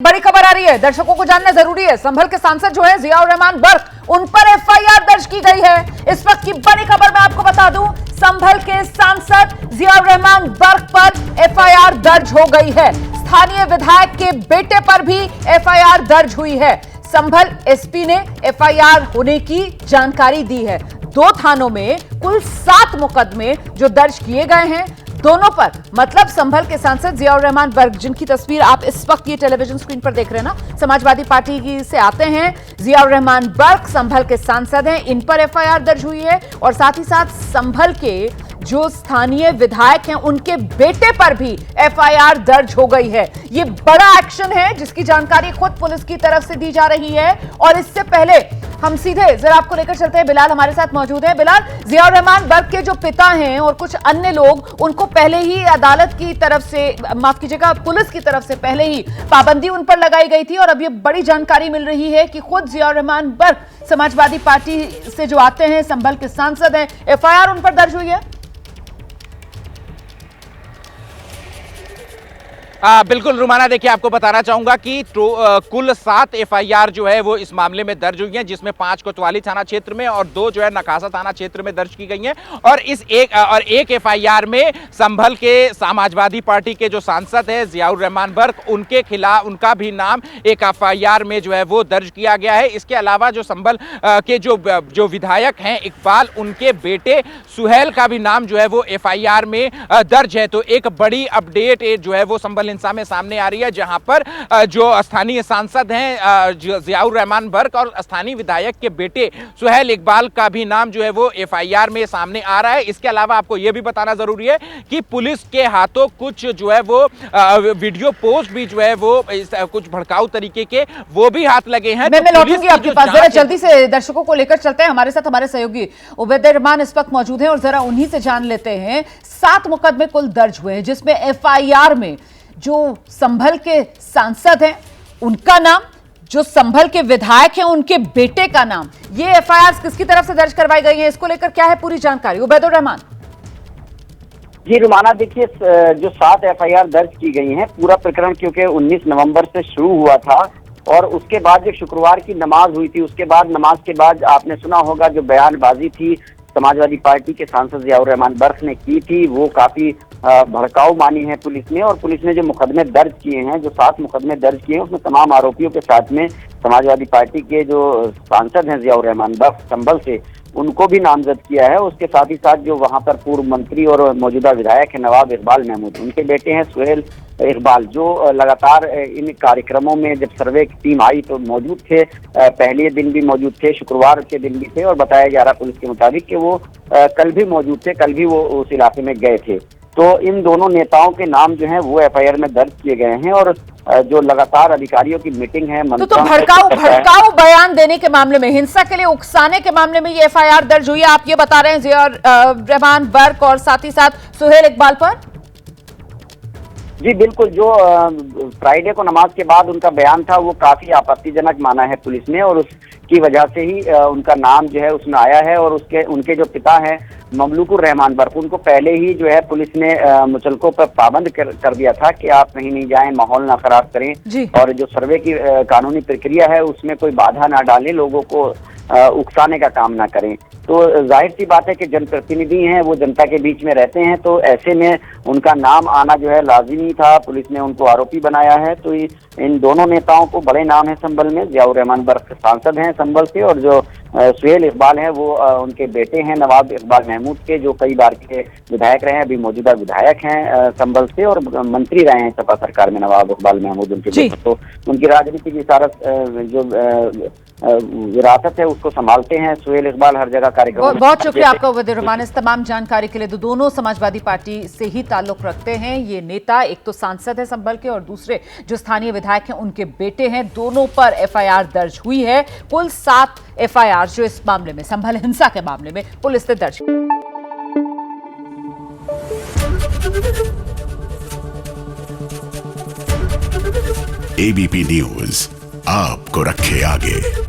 बड़ी खबर आ रही है, दर्शकों को जानना जरूरी है। संभल के सांसद जो है जियाउर रहमान बर्क, उन पर एफआईआर दर्ज की गई है। इस वक्त की बड़ी खबर मैं आपको बता दूं, संभल के सांसद जियाउर रहमान बर्क पर एफआईआर दर्ज हो गई है। स्थानीय विधायक के बेटे पर भी एफआईआर दर्ज हुई है। संभल एसपी ने एफआईआर होने की जानकारी दी है। 2 थानों में कुल 7 मुकदमे जो दर्ज किए गए हैं, दोनों पर, मतलब संभल के सांसद जियाउर रहमान बर्क, जिनकी तस्वीर आप इस वक्त ये टेलीविजन स्क्रीन पर देख रहे हैं ना, समाजवादी पार्टी से आते हैं जियाउर रहमान बर्क, संभल के सांसद हैं, इन पर एफआईआर दर्ज हुई है। और साथ ही साथ संभल के जो स्थानीय विधायक हैं, उनके बेटे पर भी एफआईआर दर्ज हो गई है। ये बड़ा एक्शन है जिसकी जानकारी खुद पुलिस की तरफ से दी जा रही है। और इससे पहले हम सीधे जरा आपको लेकर चलते हैं, बिलाल हमारे साथ मौजूद है। बिलाल, जियाउर रहमान बर्क के जो पिता हैं और कुछ अन्य लोग, उनको पहले ही अदालत की तरफ से, माफ कीजिएगा, पुलिस की तरफ से पहले ही पाबंदी उन पर लगाई गई थी। और अब ये बड़ी जानकारी मिल रही है कि खुद जियाउर रहमान बर्क, समाजवादी पार्टी से जो आते हैं, संभल के सांसद हैं, एफआईआर उन पर दर्ज हुई है। बिल्कुल रुमाना, देखिए आपको बताना चाहूंगा कि कुल 7 एफआईआर जो है वो इस मामले में दर्ज हुई हैं, जिसमें 5 कोतवाली थाना क्षेत्र में और 2 जो है नकासा थाना क्षेत्र में दर्ज की गई हैं। और इस एक एफआईआर में संभल के समाजवादी पार्टी के जो सांसद है जियाउर रहमान बर्क, उनके खिलाफ, उनका भी नाम एक एफआईआर में जो है वो दर्ज किया गया है। इसके अलावा जो संभल के जो विधायक हैं इकबाल, उनके बेटे सुहेल का भी नाम जो है वो एफआईआर में दर्ज है। तो एक बड़ी अपडेट जो है वो संभल हिंसा में सामने आ रही है, जहां पर जो स्थानीय सांसद हैं जियाउर रहमान बर्क और स्थानीय विधायक के बेटे सुहेल इकबाल का भी नाम जो है वो एफआईआर में सामने आ रहा है। इसके अलावा आपको यह भी बताना जरूरी है कि पुलिस के हाथों कुछ जो है वो वीडियो पोस्ट भी जो है वो कुछ भड़काऊ तरीके के वो भी हाथ लगे हैं। मैं लौटूंगी आपके पास, जरा जल्दी से दर्शकों को लेकर चलते हैं। हमारे साथ हमारे सहयोगी उबैदुर रहमान इस वक्त मौजूद हैं और जरा उन्हीं से जान लेते हैं। 7 मुकदमे कुल दर्ज हुए हैं, जिसमें एफआईआर में जो संभल के सांसद हैं उनका नाम, जो संभल के विधायक हैं उनके बेटे का नाम, ये एफआईआर किसकी तरफ से दर्ज करवाई गई है, इसको लेकर क्या है पूरी जानकारी? उबैदुर रहमान जी। रुमाना, देखिए जो 7 एफआईआर दर्ज की गई हैं, पूरा प्रकरण क्योंकि 19 नवंबर से शुरू हुआ था और उसके बाद जो शुक्रवार की नमाज हुई थी, उसके बाद नमाज के बाद आपने सुना होगा जो बयानबाजी थी समाजवादी पार्टी के सांसद जियाउर रहमान बर्क ने की थी, वो काफी भड़काऊ मानी है पुलिस ने। और पुलिस ने जो मुकदमे दर्ज किए हैं, जो 7 मुकदमे दर्ज किए हैं, उसमें तमाम आरोपियों के साथ में समाजवादी पार्टी के जो सांसद हैं जियाउर रहमान बर्क संभल से, उनको भी नामजद किया है। उसके साथ ही साथ जो वहां पर पूर्व मंत्री और मौजूदा विधायक है नवाब इकबाल महमूद, उनके बेटे हैं सुहेल इकबाल, जो लगातार इन कार्यक्रमों में जब सर्वे की टीम आई तो मौजूद थे। पहले दिन भी मौजूद थे, शुक्रवार के दिन भी थे, और बताया जा रहा पुलिस के मुताबिक कि वो कल भी मौजूद थे, कल भी वो उस इलाके में गए थे। तो इन दोनों नेताओं के नाम जो हैं वो एफआईआर में दर्ज किए गए हैं। और जो लगातार अधिकारियों की मीटिंग है, तो भड़काऊ बयान देने के मामले में, हिंसा के लिए उकसाने के मामले में ये एफआईआर दर्ज हुई है, आप ये बता रहे हैं जियाउर रहमान बर्क और साथ ही साथ सुहेल इकबाल पर? जी बिल्कुल, जो फ्राइडे को नमाज के बाद उनका बयान था वो काफी आपत्तिजनक माना है पुलिस ने, और उसकी वजह से ही उनका नाम जो है उसमें आया है। और उनके जो पिता हैं ममलूकुर रहमान बर्क, उनको पहले ही जो है पुलिस ने मुचलकों पर पाबंद कर दिया था कि आप कहीं नहीं जाएं, माहौल ना खराब करें, और जो सर्वे की कानूनी प्रक्रिया है उसमें कोई बाधा ना डालें, लोगों को उकसाने का काम ना करें। तो जाहिर सी बात है कि जनप्रतिनिधि हैं, वो जनता के बीच में रहते हैं, तो ऐसे में उनका नाम आना जो है लाजिमी था। पुलिस ने उनको आरोपी बनाया है। तो इन दोनों नेताओं को बड़े नाम है संभल में, जियाउर रहमान बर्क सांसद हैं संभल से, और जो सुहेल इकबाल हैं वो उनके बेटे हैं नवाब इकबाल महमूद के, जो कई बार के विधायक रहे हैं, अभी मौजूदा विधायक हैं संभल से, और मंत्री रहे हैं सपा सरकार में नवाब इकबाल महमूद उनके बेटे। तो उनकी राजनीतिक जो विरासत है उसको संभालते हैं सुहेल इकबाल, हर जगह कार्यक्रम। बहुत शुक्रिया आपका उबैदुर रहमान इस तमाम जानकारी के लिए। दोनों समाजवादी पार्टी से ही ताल्लुक रखते हैं ये नेता, एक तो सांसद है संभल के और दूसरे जो स्थानीय विधायक हैं उनके बेटे हैं। दोनों पर एफआईआर दर्ज हुई है। कुल 7 एफआईआर जो इस मामले में, संभल हिंसा के मामले में, पुलिस ने दर्ज की। एबीपी न्यूज आपको रखे आगे।